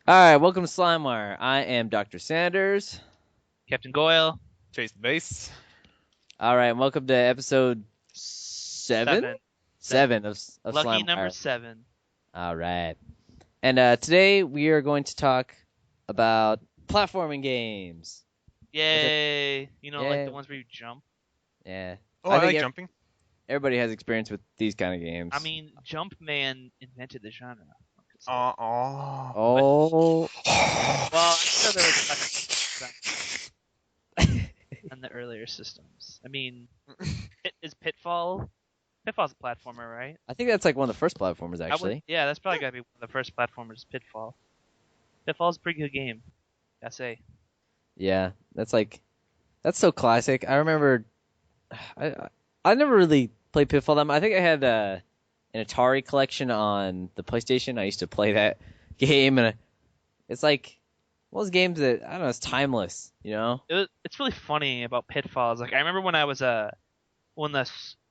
All right, welcome to SlimeWire. I am Dr. Sanders. Captain Goyle, Chase the base. All right, and welcome to episode seven, seven. seven of Lucky number SlimeWire. 7. All right, and today we are going to talk about platforming games. Yay! Like Yeah, the ones where you jump. yeah. Oh, I I think like jumping. everybody has experience with these kind of games. I mean, Jumpman invented the genre. one could say. Oh. Oh, Well, I'm sure there was on the earlier systems. I mean, is Pitfall? Pitfall's a platformer, right? I think that's like one of the first platformers I would. actually. Yeah, that's probably gotta be one of the first platformers. Pitfall. Pitfall's a pretty good game. I say. Yeah, that's so classic. I remember, I I never really played Pitfall that much. I think I had an Atari collection on the PlayStation. I used to play that game, and it's like one of those games that I don't know. It's timeless, you know. It's really funny about Pitfalls. Like I remember when I was when the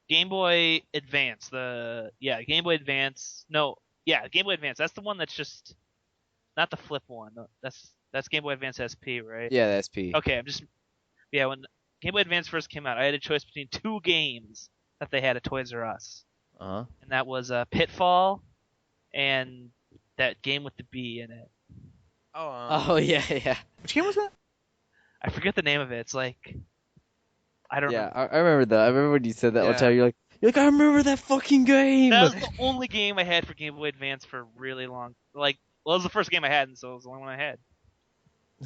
Game Boy Advance, Game Boy Advance, no, yeah, Game Boy Advance. That's the one that's just not the flip one. No, that's Game Boy Advance SP, right? Yeah, the SP. Okay, when Game Boy Advance first came out, I had a choice between two games that they had at Toys R Us, Uh huh. and that was Pitfall and that game with the bee in it. Oh. Oh yeah, yeah, Which game was that? I forget the name of it. It's like I don't yeah. know. I remember that. I remember when you said that one Yeah. time. You're like, I remember that fucking game. That was the only game I had for Game Boy Advance for really long. Like, well, it was the first game I had, and so it was the only one I had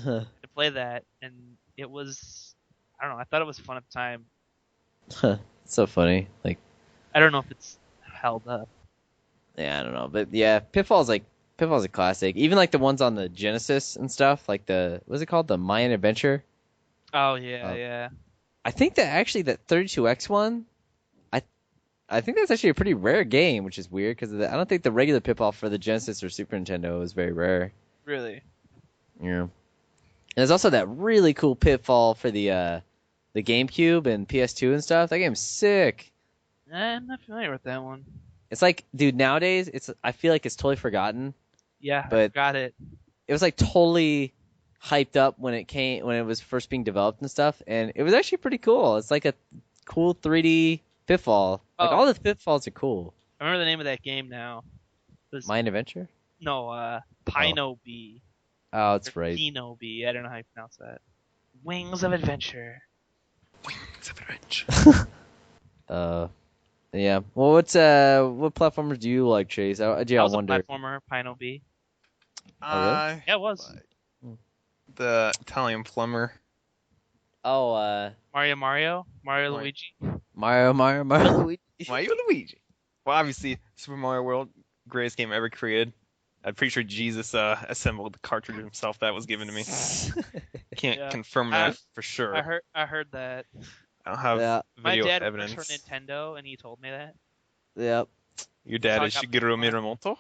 to play that. And it was, I don't know, I thought it was fun at the time. So funny. Like, I don't know if it's held up. yeah, I don't know, but yeah, Pitfall's a classic. Even like the ones on the Genesis and stuff, like what's it called, the Mayan Adventure. Oh yeah, Oh. yeah. I think that actually that 32X one, I I think that's actually a pretty rare game, which is weird because I don't think the regular Pitfall for the Genesis or Super Nintendo is very rare. Really. Yeah. And there's also that really cool Pitfall for the GameCube and PS2 and stuff. That game's sick. I'm not familiar with that one. It's like, dude, nowadays I feel like it's totally forgotten. Yeah, I But got it. it was like totally hyped up when it was first being developed and stuff, and it was actually pretty cool. It's like a cool 3D Pitfall. Like Oh. all the Pitfalls are cool. I remember the name of that game now. It was Mayan Adventure? Pino Bee. Oh, Or that's right. Pino Bee. I don't know how you pronounce that. Wings of Adventure. Wings of Adventure. Yeah. Well, what platformers do you like, Chase? I That was wonder. a platformer, Pino Bee. Oh, really? Yeah, it was. The Italian plumber. Oh, Mario, Mario Right. Luigi. Mario, Luigi. Mario Luigi. Well, obviously, Super Mario World, greatest game ever created. I'm pretty sure Jesus assembled the cartridge himself that was given to me. Can't Yeah. confirm that for sure. I heard that. I don't have Yeah. My video dad evidence. works for Nintendo, and he told me that. Yep. Your dad So I is got Shigeru Pokemon. Miyamoto?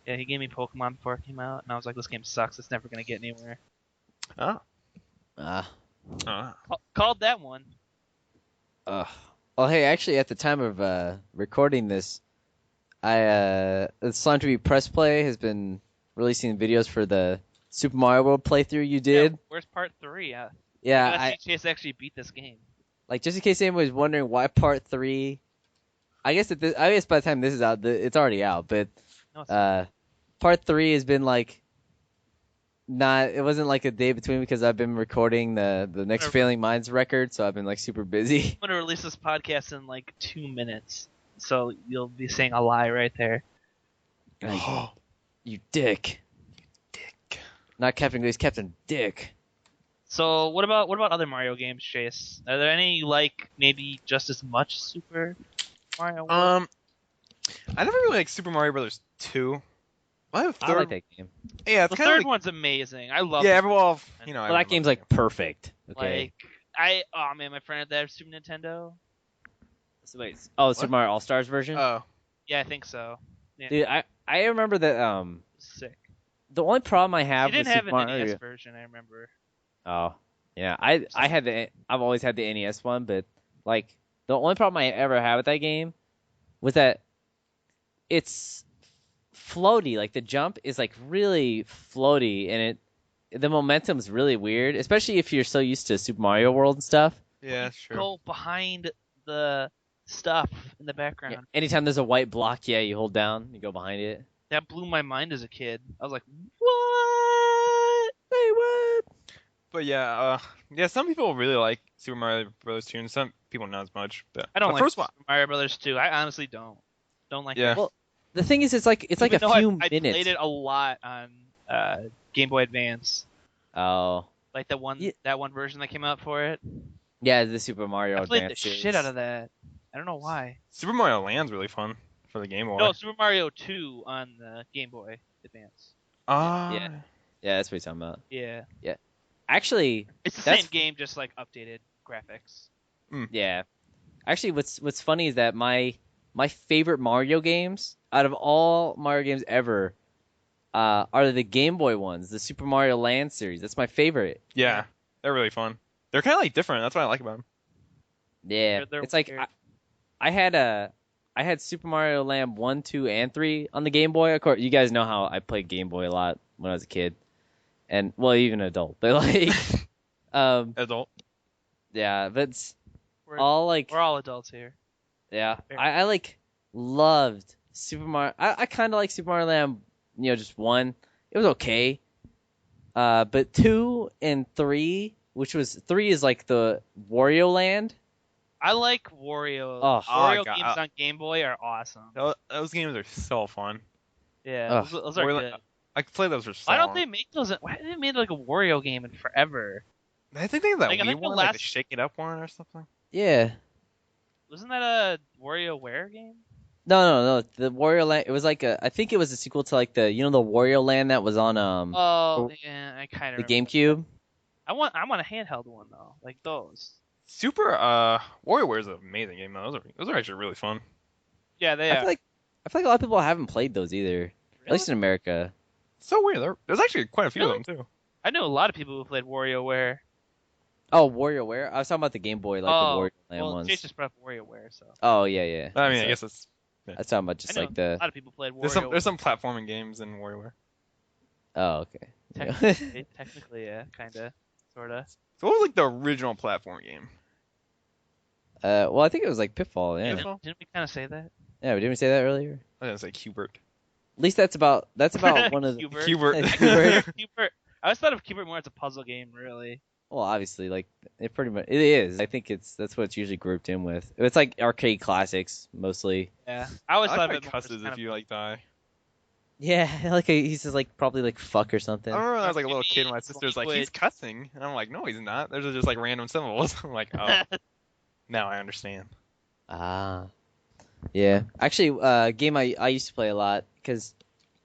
Yeah, he gave me Pokemon before it came out, and I was like, this game sucks. It's never gonna get anywhere. Ah. Ah. Called that one. Well, hey, actually, at the time of recording this, the Slime TV Press Play has been releasing videos for the Super Mario World playthrough you did. Yeah, where's part 3? Yeah. Yeah, I see Chase actually beat this game. like just in case anybody's wondering why Part 3. I guess I guess by the time this is out, it's already out. But No, it's Part 3 has been like not. It wasn't like a day between because I've been recording the Next Whatever. Failing Minds record, so I've been like super busy. I'm gonna release this podcast in like 2 minutes, so you'll be saying a lie right there. Like, you dick. Dick. Not Captain Glaze, Captain Dick. So what about other Mario games, Chase? Are there any you like maybe just as much Super Mario World? I never really liked Super Mario Brothers 2. I have I third. like that game. Yeah, it's The kind third of like, one's amazing. I love yeah, it. well, I Well, that game's like perfect. Okay. Oh man, my friend had that Super Nintendo. So wait. Oh, Super What? Mario All Stars version. Oh, Yeah, I think so. Yeah, Dude, I remember that. sick. The only problem I He have with didn't have Super an Mario. NES version, I remember. Oh, yeah. I've always had the NES one, but like the only problem I ever had with that game was that it's floaty. Like the jump is like really floaty, and the momentum's really weird, especially if you're so used to Super Mario World and stuff. Yeah, that's true. Go behind the stuff in the Yeah. background. Anytime there's a white block, yeah, you hold down, you go behind it. That blew my mind as a kid. I was like, what? Hey, what? But yeah, some people really like Super Mario Bros. 2, and some people not as much. But I don't the like first one, Super Mario Brothers 2. I honestly don't. Don't like Yeah. it. Well, the thing is, it's like Even a though few I minutes. played it a lot on Game Boy Advance. Oh, Like the one Yeah. that one version that came out for it. yeah, the Super Mario I played the Advance shit series. out of that. I don't know why. Super Mario Land's really fun for the Game Boy. No, Super Mario 2 on the Game Boy Advance. Yeah. Yeah, that's what you're talking about. Yeah. Actually, It's the That's- same game, just like updated graphics. yeah. Actually, what's funny is that my favorite Mario games out of all Mario games ever are the Game Boy ones, the Super Mario Land series. That's my favorite. Yeah, they're really fun. They're kind of like different. That's what I like about them. Yeah, They're it's like weird. I had Super Mario Land 1, 2, and 3 on the Game Boy. Of course, you guys know how I played Game Boy a lot when I was a kid, and well, even adult. But like, Adult. yeah, that's We're, all like, we're all adults here. yeah. Fair. I like loved Super Mario. I kind of like Super Mario Land, just 1. It was okay. But 2 and 3, which was 3 is like the Wario Land. I like Wario. Oh. Wario God. games on Game Boy are awesome. Those games are so fun. Yeah, Ugh. those are Wario- good. I could play those for so Why don't long. they make those? Why haven't they made like a Wario game in forever? I think they have that Like, I Wii think the one, like the last- Shake It Up one or something. Yeah. Wasn't that a WarioWare game? No. The Wario Land. It was like I think it was a sequel to like the the Wario Land that was on Oh, yeah, I kind the of. GameCube. I want a handheld one though, like those. Super WarioWare is an amazing game. Though. Those are actually really fun. Yeah, they I are. feel like a lot of people haven't played those either. At least in America. So weird. There's actually quite a few Really? of them too. I know a lot of people who played WarioWare. Oh, WarioWare. I was talking about the Game Boy, like the Wario Land well, ones. Chase just brought up WarioWare, so Oh yeah. I mean, I So, guess it's I was talking about I just know like a the. lot of people played there's WarioWare. some platforming games in WarioWare. Oh okay. Technically, yeah, kinda, sorta. So what was like the original platform game? Well, I think it was like Pitfall. Yeah. Pitfall? Didn't we kind of say that? Yeah. Didn't we say that earlier? I was gonna say Cubert. At least that's about one of the. Cubert. Cubert. Cubert. I always thought of Cubert more as a puzzle game, really. Well, obviously, like it pretty much it is. I think that's what it's usually grouped in with. It's like arcade classics mostly. Yeah, I always I thought like of it my more as cusses kind if you like die. Yeah, like he says like probably like fuck or something. I remember when I was like a little kid, and my Maybe sister was like, "He's language. cussing," and I'm like, "No, he's not. Those are just like random symbols." I'm like, "Oh, now I understand." Ah, yeah. Actually, game I used to play a lot because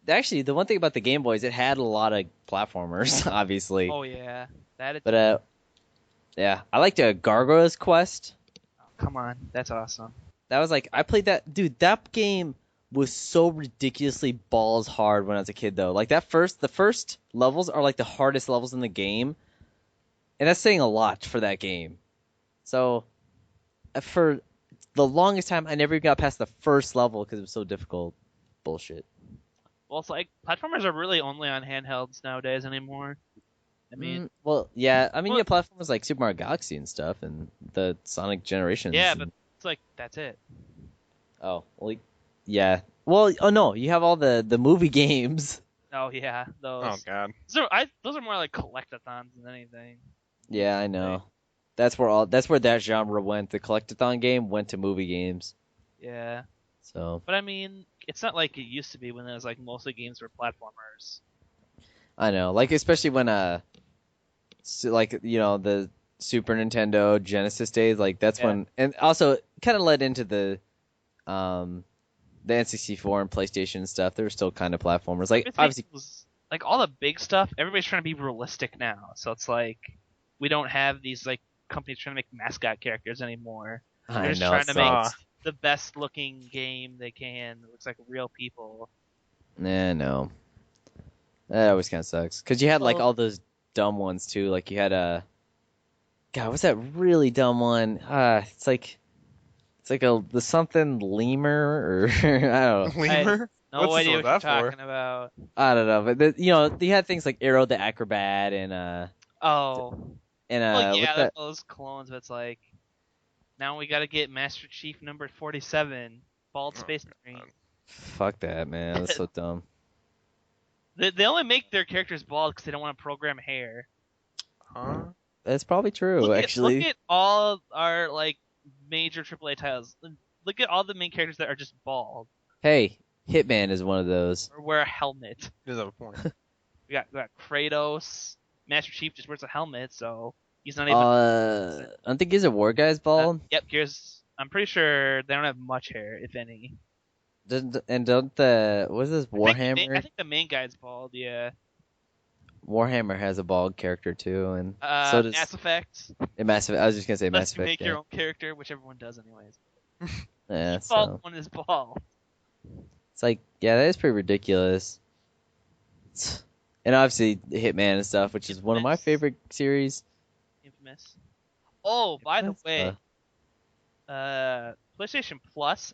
actually the one thing about the Game Boy is it had a lot of platformers, obviously. Oh yeah, that. But yeah, I liked Gargoyle's Quest. Come on, that's awesome. That was like I played that, dude. That game was so ridiculously balls hard when I was a kid, though. Like the first levels are like the hardest levels in the game, and that's saying a lot for that game. So, for the longest time, I never even got past the first level because it was so difficult. Bullshit. Well, it's like platformers are really only on handhelds nowadays anymore. I mean, well, yeah. I mean, Well- yeah, platforms like Super Mario Galaxy and stuff, and the Sonic Generations. yeah, and- but it's like that's it. oh, well, yeah. Well, oh no, you have all the movie games. Oh yeah, those. Oh God. Those are more like collectathons than anything. Yeah, I know. That's where that genre went. The collectathon game went to movie games. Yeah, So but I mean, it's not like it used to be when it was like mostly games were platformers. I know, like especially when like the Super Nintendo Genesis days, like that's Yeah. when, and also kind of led into the N64 and PlayStation stuff. They were still kind of platformers. Like Everything obviously, was, like all the big stuff. Everybody's trying to be realistic now, so it's like we don't have these like companies trying to make mascot characters anymore. I They're just know. trying it to make sucks. the best looking game they can. That looks like real people. Nah, no. That always kind of sucks. Because you had like Well- all those dumb ones too. Like you had God, what's that really dumb one? It's like the something lemur or I don't know. Lemur? No What's idea what that you're for? talking about. I don't know, but you had things like Arrow the Acrobat Oh. and Well, with yeah, that. those clones, but it's like, now we gotta get Master Chief number 47, Bald Oh, Space Marine. God. Fuck that, man. That's so dumb. They only make their characters bald because they don't want to program hair. Huh? That's probably true, Look actually. at all our like major AAA titles. Look at all the main characters that are just bald Hey, Hitman is one of those. or wear a helmet. He does have a point. We got Kratos. Master Chief just wears a helmet, so he's not even. I don't think Gears of War guy's bald. Yep, Gears. I'm pretty sure they don't have much hair, if any. And don't the what is this I Warhammer? think the main guy's bald. Yeah. Warhammer has a bald character too, and so does Mass Effect. Mass Effect. I was just gonna say Mass Unless you Effect. make your own character, which everyone does anyways. Yeah, Default so one is bald. it's like that is pretty ridiculous. And obviously Hitman and stuff, which is one of my Infamous. favorite series. Infamous. Oh, by the Infamous, way, PlayStation Plus,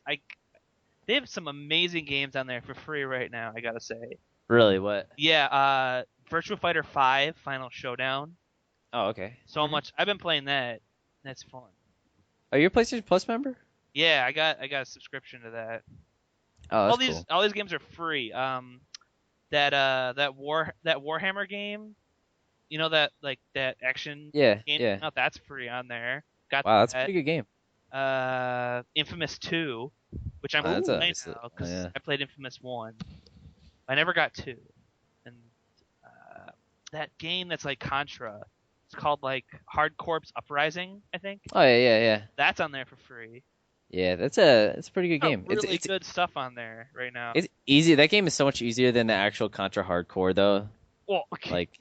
they have some amazing games on there for free right now. I gotta say. Really, what? Yeah. Virtua Fighter 5 Final Showdown. Oh, okay. So much. I've been playing that. That's fun. Are you a PlayStation Plus member? Yeah, I got a subscription to that. Oh, that's cool. All these games are free. That Warhammer game, that action Yeah, game. yeah. Oh, that's free on there. Got Wow, that's a that. pretty good game. Infamous 2, which I'm That's playing a- now because yeah. I played Infamous 1. I never got 2. And that game that's like Contra, it's called like Hard Corps Uprising, I think. Oh yeah. That's on there for free. Yeah, that's a pretty good game. Really It's good stuff on there right now. it's easy. That game is so much easier than the actual Contra Hardcore though. Well, okay, Like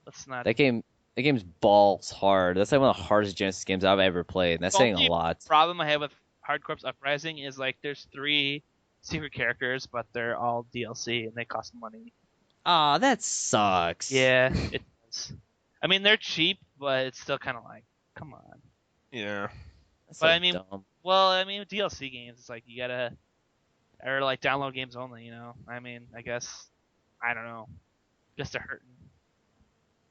let's not. that game's balls hard. That's like one of the hardest Genesis games I've ever played, and that's saying a lot. Problem I have with Hard Corps Uprising is like there's 3 secret characters, but they're all DLC and they cost money. Aw, that sucks. Yeah, it does. I mean, they're cheap, but it's still kind of like, come on. Yeah. That's But so I mean, dumb. Well, I mean, with DLC games, it's like you gotta, or like download games only. I mean, I guess, I don't know, just a hurting.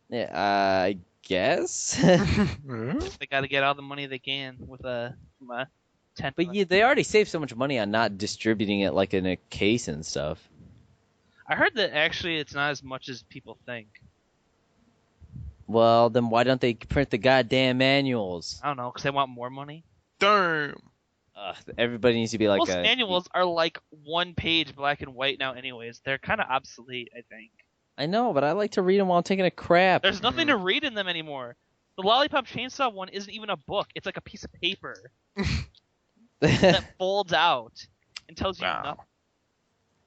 Yeah, I guess. They gotta get all the money they can with from a 10. But yeah, they already saved so much money on not distributing it like in a case and stuff. I heard that actually it's not as much as people think. Well, then why don't they print the goddamn manuals? I don't know, because they want more money. Damn. Everybody needs to be like Most a. manuals are like 1 page black and white now anyways. They're kind of obsolete, I think. I know, but I like to read them while I'm taking a crap. There's nothing to read in them anymore. The Lollipop Chainsaw one isn't even a book. It's like a piece of paper that folds out and tells you Wow. nothing.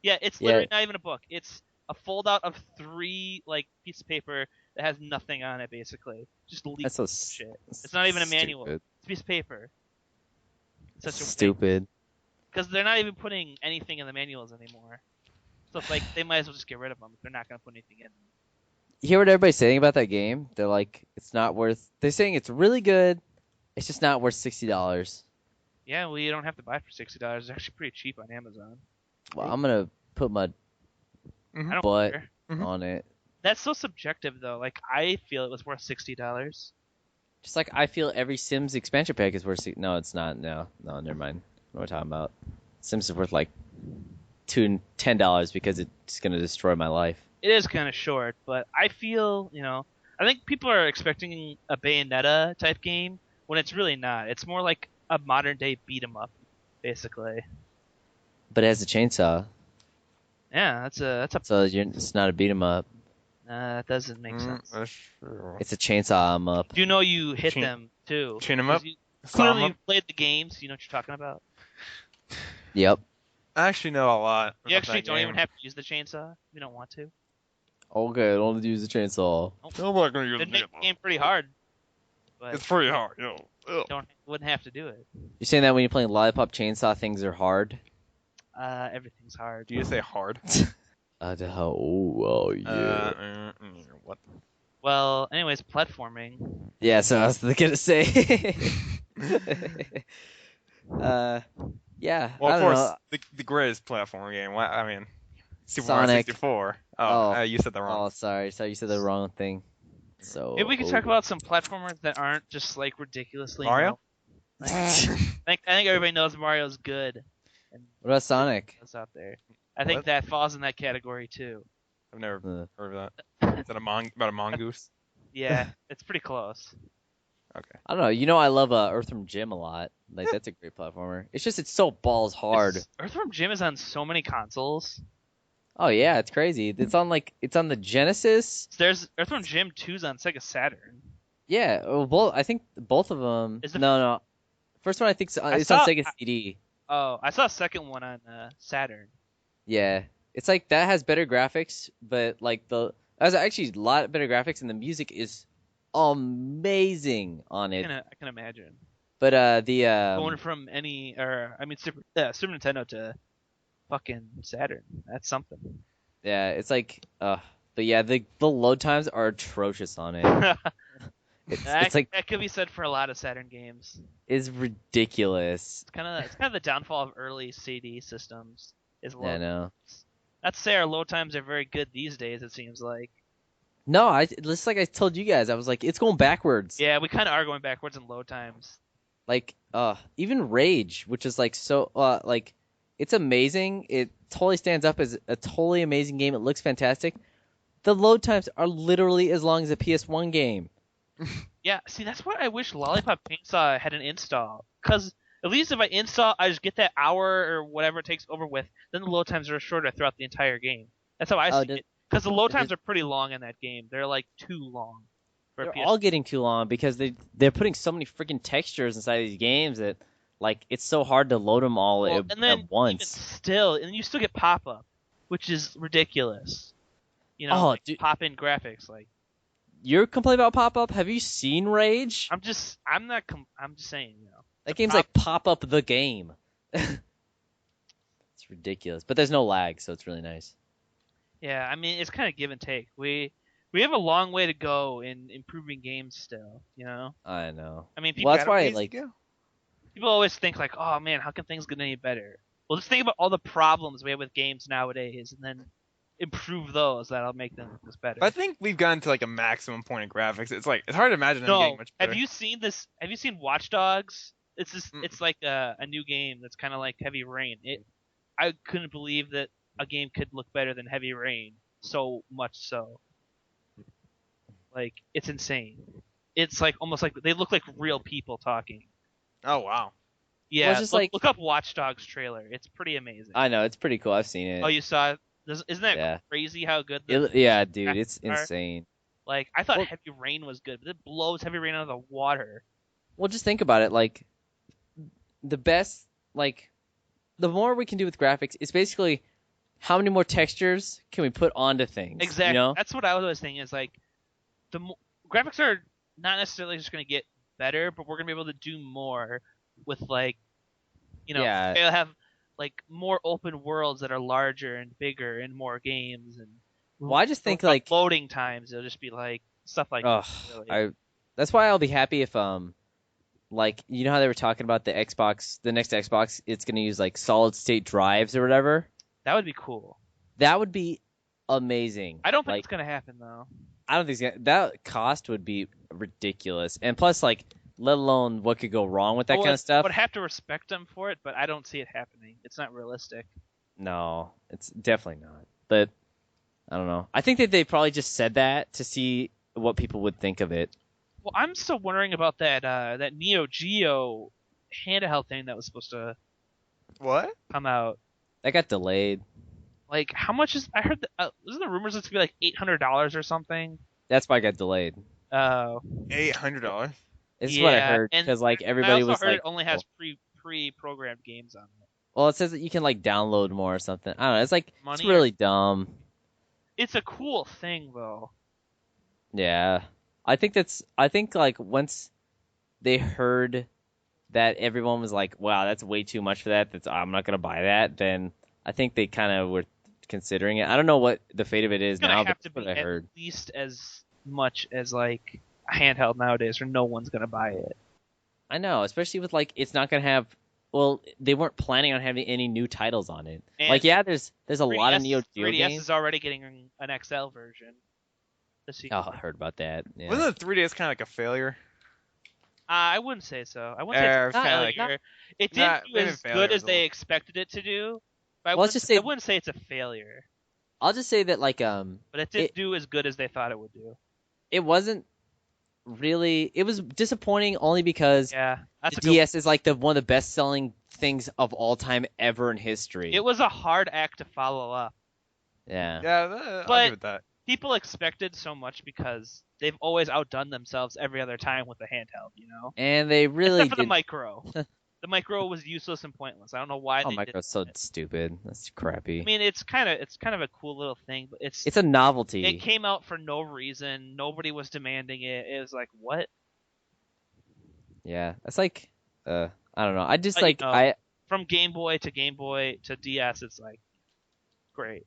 Yeah, it's literally not even a book. It's a fold out of 3 like pieces of paper that has nothing on it, basically. Just legal That's so shit. It's not even a manual. stupid. It's a piece of paper. It's such a Stupid. because they're not even putting anything in the manuals anymore. So it's like they might as well just get rid of them if they're not going to put anything in. You hear what everybody's saying about that game? They're like, it's not worth. They're saying it's really good. It's just not worth $60. Yeah, well, you don't have to buy it for $60. It's actually pretty cheap on Amazon. Well, I'm gonna put my I don't butt care. on it. That's so subjective, though. Like, I feel it was worth $60. Just like I feel every Sims expansion pack is worth. No, it's not. No, never mind. What am I talking about? Sims is worth like $10 because it's gonna destroy my life. It is kind of short, but I feel, I think people are expecting a Bayonetta type game when it's really not. It's more like a modern day beat 'em up, basically. But it has a chainsaw, Yeah, that's a. so it's not a beat 'em up. That doesn't make sense. That's true. It's a chainsaw 'em up. You know you hit Chain- them too. chain 'em up? 'Cause You, Saw 'em clearly up? you've played the games. You know what you're talking about. Yep. I actually know a lot. You about actually that don't game. even have to use the chainsaw. if You don't want to. Okay, I don't use the chainsaw. I'm not gonna use It'd the make the game pretty hard, but It's pretty hard, Ugh. wouldn't have to do it. You're saying that when you're playing Lollipop Chainsaw, things are hard? Everything's hard. Do you say hard? Oh, yeah. What? Well, anyways, platforming. Yeah, so I was gonna say. Yeah, Yeah, Well, I of don't course, know. the greatest platform game. I mean, Super Mario Sonic. 64. Oh, Oh, you said that wrong. oh, sorry, sorry, you said the wrong thing. Maybe So, we could talk about some platformers that aren't just like ridiculously Mario? known. Like, I think everybody knows Mario's good, and what about Sonic? that's out there. I think What? that falls in that category too. I've never Uh, heard of that. Is that about a mongoose? Yeah, it's pretty close. Okay. I don't know. You know, I love Earthworm Jim a lot. Like that's a great platformer. It's just it's so balls hard. Earthworm Jim is on so many consoles. Oh yeah, it's crazy. It's on the Genesis. There's Earthworm Jim 2's on Sega Saturn. Yeah, well, both I think both of them. Is the No. First one I think I it's on saw- Sega CD. Oh, I saw a second one on Saturn. Yeah, it's like that has better graphics, but like the has actually a lot better graphics, and the music is amazing on it. I can imagine But the going from Super Nintendo to fucking Saturn. That's something. yeah, it's like but yeah, the load times are atrocious on it. It's like that could be said for a lot of Saturn games. it's ridiculous. It's kind of the downfall of early CD systems. Is Yeah, I load. know. Not to say our load times are very good these days. It seems like. No, just like I told you guys, I was like, it's going backwards. Yeah, we kind of are going backwards in load times. Like, even Rage, which is like so, like, it's amazing. It totally stands up as a totally amazing game. It looks fantastic. The load times are literally as long as a PS1 game. Yeah, see, that's why I wish Lollipop Chainsaw had an install. Because at least if I install, I just get that hour or whatever it takes over with, then the load times are shorter throughout the entire game. That's how I see it. Because the load times are pretty long in that game. They're like too long. For They're all getting too long because they're putting so many freaking textures inside these games that, like, it's so hard to load them all and then at even once. still, and you still get pop up, which is ridiculous. You know, like pop in graphics. Like You're complaining about pop-up? Have you seen Rage? I'm just saying, you know. That game's like pop-up the game. It's ridiculous. But there's no lag, so it's really nice. Yeah, I mean, it's kind of give and take. We have a long way to go in improving games still, you know? I know. I mean, Well, that's why, ways to like, go. people always think like, oh man, how can things get any better? Well, just think about all the problems we have with games nowadays, and then improve those. That'll make them just better. I think we've gotten to like a maximum point of graphics. It's hard to imagine them getting much better. Have you seen this? Have you seen Watch Dogs? It's just, it's like a new game that's kind of like Heavy Rain. I couldn't believe that a game could look better than Heavy Rain. So much so. Like, it's insane. It's like almost like they look like real people talking. Oh wow. Yeah, Well, it's just look up Watch Dogs trailer. It's pretty amazing. I know, it's pretty cool. I've seen it. Oh, you saw it? Isn't that Yeah. crazy how good Yeah, dude, it's are? insane. Like, I thought Well- Heavy Rain was good, but it blows Heavy Rain out of the water. Well, just think about it. Like, the best, like, the more we can do with graphics, it's basically how many more textures can we put onto things. Exactly. You know? That's what I was always thinking. Is like, graphics are not necessarily just going to get better, but we're going to be able to do more with, like, you know, Yeah. they'll have like more open worlds that are larger and bigger and more games and. Well, I just think, like, loading times. It'll just be like stuff like. ugh, Really. that's why I'll be happy if like, you know how they were talking about the next Xbox, it's gonna use like solid state drives or whatever. That would be cool. That would be amazing. I don't think like, it's gonna happen though. I don't think that cost would be ridiculous, and plus, like, let alone what could go wrong with that kind of stuff. I would have to respect them for it, but I don't see it happening. It's not realistic. No, it's definitely not. But I don't know. I think that they probably just said that to see what people would think of it. Well, I'm still wondering about that Neo Geo handheld thing that was supposed to What? come out. That got delayed. Like, how much is? I heard. Wasn't the rumors it's to be like $800 or something? That's why it got delayed. Oh. $800. This is what I Yeah, heard and because like I everybody also was heard like, it only has pre-programmed games on it. well, it says that you can like download more or something. I don't know. It's like it's Money really dumb. It's a cool thing though. Yeah, I think like once they heard that everyone was like, wow, that's way too much for that. I'm not gonna buy that. Then I think they kind of were considering it. I don't know what the fate of it is It's gonna now, have but to that's be what I at heard. least as much as like a handheld nowadays, or no one's gonna buy it. I know, especially with like it's not gonna have well, they weren't planning on having any new titles on it. And Like, yeah, there's a lot of 3DS Neo Geo 3DS games. is already getting an XL version this year. Oh, I heard about that. Yeah. Wasn't the 3DS kind of like a failure? I wouldn't say so. I wouldn't say It it's was a kinda like- failure. It Nah, didn't do maybe as failure good was as a they little- expected it to do. But Well, let's just say- I wouldn't say it's a failure. I'll just say that like But it didn't do as good as they thought it would do. it wasn't really. It was disappointing only because Yeah, that's the a good. DS is like one of the best selling things of all time ever in history. It was a hard act to follow up. Yeah. Yeah, I'll But- give it that. People expected so much because they've always outdone themselves every other time with the handheld, you know? And they really Except for the did. micro. The micro was useless and pointless. I don't know why Oh, they Micro's did so it. stupid. That's crappy. I mean, it's kind of a cool little thing, but It's a novelty. it came out for no reason. Nobody was demanding it. It was like, what? Yeah. It's like, I don't know. I just But, you like know, From Game Boy to DS, it's like great.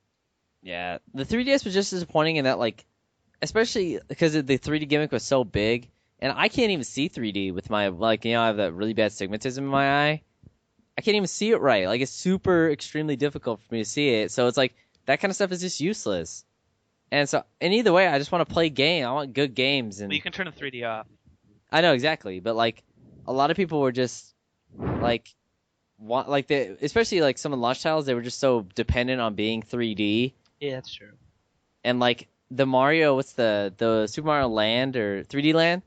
Yeah, the 3DS was just disappointing in that, like, especially because the 3D gimmick was so big, and I can't even see 3D with my, like, I have that really bad stigmatism in my eye. I can't even see it right. Like, it's super, extremely difficult for me to see it. So it's like, that kind of stuff is just useless. And either way, I just want to play game. I want good games. And But you can turn the 3D off. I know exactly, but, like, a lot of people were just, like, especially, like, some of the launch titles, they were just so dependent on being 3D. Yeah, that's true. And like the Mario, what's the Super Mario Land or 3D Land?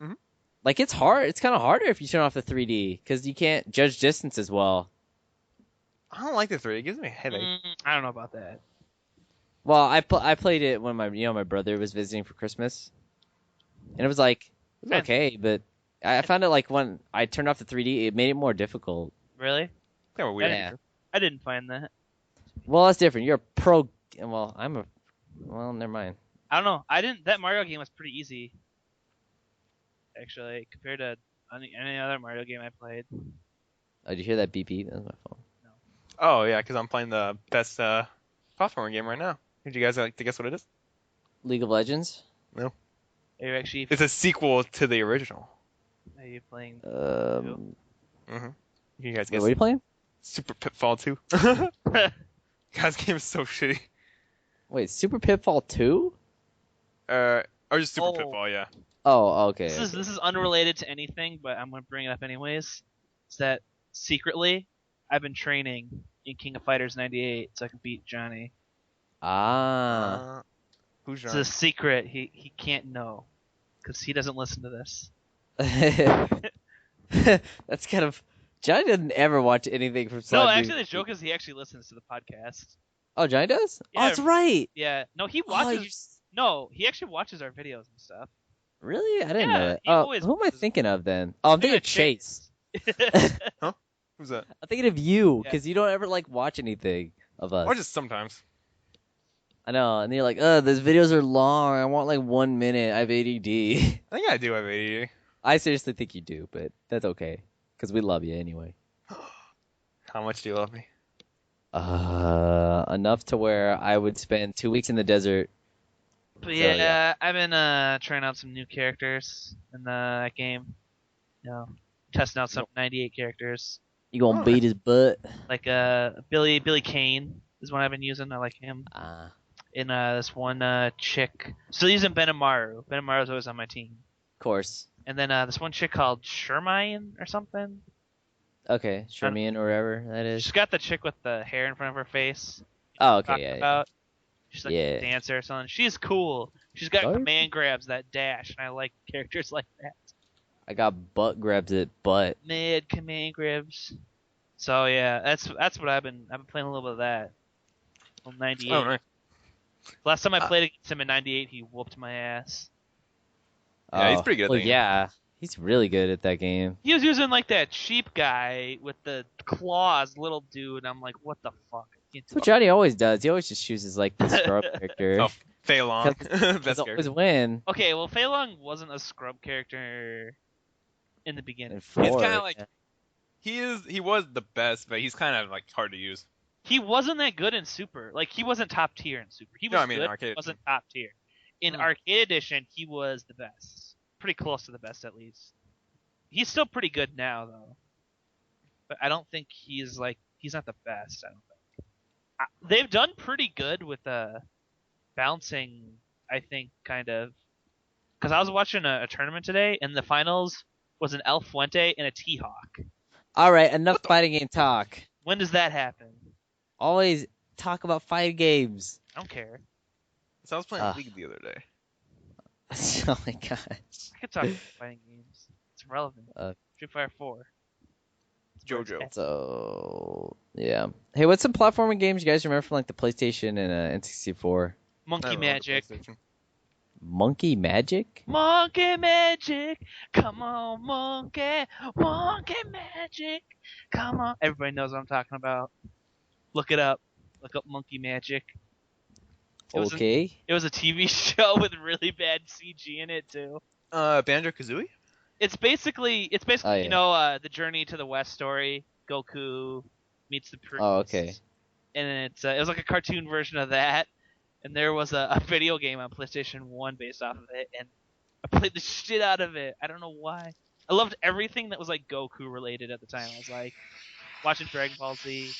Mhm. Like it's hard. It's kind of harder if you turn off the 3D because you can't judge distance as well. I don't like the 3D. It gives me a headache. I don't know about that. Well, I played it when my brother was visiting for Christmas, and it was like it was okay, but I found it like when I turned off the 3D, it made it more difficult. Really? Kind of weird. Yeah. I didn't find that. Well, that's different. You're a pro. Well, well, never mind. I don't know. That Mario game was pretty easy. Actually, compared to any other Mario game I played. Oh, did you hear that beep beep? That was my phone. Oh yeah, because I'm playing the best platformer game right now. Would you guys like to guess what it is? League of Legends. Are you actually It's a sequel to the original. are you playing? Mm-hmm. You guys Wait, guess? what are you playing? Super Pitfall 2. Guys, game is so shitty. Wait, Super Pitfall 2? Or just Super Oh. Pitfall, yeah. Oh, okay. This is unrelated to anything, but I'm gonna bring it up anyways. Is that secretly I've been training in King of Fighters 98 so I can beat Johnny. Ah. Who's It's John? a secret he can't know because he doesn't listen to this. That's kind of. Johnny doesn't ever watch anything from No, Slime actually, Movie. the joke is he actually listens to the podcast. Oh, Johnny does? Yeah. Oh, that's right. Yeah, no, he Oh, watches. No, he actually watches our videos and stuff. Really? I didn't Yeah, know that. he Oh, always who am I watches- thinking of then? Oh, I'm thinking of Chase. Who's that? I'm thinking of you Yeah. because you don't ever like watch anything of us. Or just sometimes. I know, and you're like, those videos are long. I want like 1 minute. I have ADD. I think I do have ADD. I seriously think you do, but that's okay because we love you anyway. How much do you love me? Enough to where I would spend 2 weeks in the desert. But So, yeah, yeah. I've been trying out some new characters in that game. You know, testing out some 98 characters. You gonna Oh, beat his butt? Like Billy Kane is one I've been using. I like him. In this one chick, still using Benamaru. Benamaru's always on my team. Of course. And then this one chick called Shermine or something. Okay, Shermian or whatever that is. She's got the chick with the hair in front of her face. Oh, okay, Talked yeah. about. She's like Yeah. a dancer or something. She's cool. She's got Oh. command grabs that dash, and I like characters like that. I got butt grabs at butt. Mid command grabs. So yeah, that's what I've been playing a little bit of that. Well, 98. Oh, nice. Last time I played against him in 98, he whooped my ass. Yeah, he's pretty good at Well, that game. yeah, he's really good at that game. He was using like that cheap guy with the claws, little dude. I'm like, what the fuck? I can't That's do what Johnny always does. He always just chooses like the scrub character. Oh, Fei Long. Because Best always character. win. Okay, well, Fei Long wasn't a scrub character in the in beginning. He's four, kinda like- yeah. He was the best, but he's kind of like hard to use. He wasn't that good in Super. Like, he wasn't top tier in Super. He was No, I mean, good, Arcade. he wasn't top tier. In Hmm. Arcade Edition, he was the best. Pretty close to the best, at least. He's still pretty good now, though. but I don't think he's not the best. I don't think they've done pretty good with bouncing. I think kind of because I was watching a tournament today, and the finals was an El Fuente and a T-Hawk. All right, enough fighting game talk. When does that happen? Always talk about fighting games. I don't care. So I was playing League the other day. Oh my gosh. I could talk about fighting games. It's relevant. Street Fighter 4. JoJo. So yeah. Hey, what's some platforming games you guys remember from like the PlayStation and N64? Monkey Magic. Monkey Magic? Monkey Magic. Come on, monkey. Monkey Magic. Come on. Everybody knows what I'm talking about. Look it up. Look up Monkey Magic. It was a TV show with really bad CG in it too. Banjo-Kazooie? It's basically Oh, yeah. you know the Journey to the West story. Goku meets the priest. Oh, okay. And it was like a cartoon version of that. And there was a video game on PlayStation 1 based off of it, and I played the shit out of it. I don't know why. I loved everything that was like Goku related at the time. I was like watching Dragon Ball Z.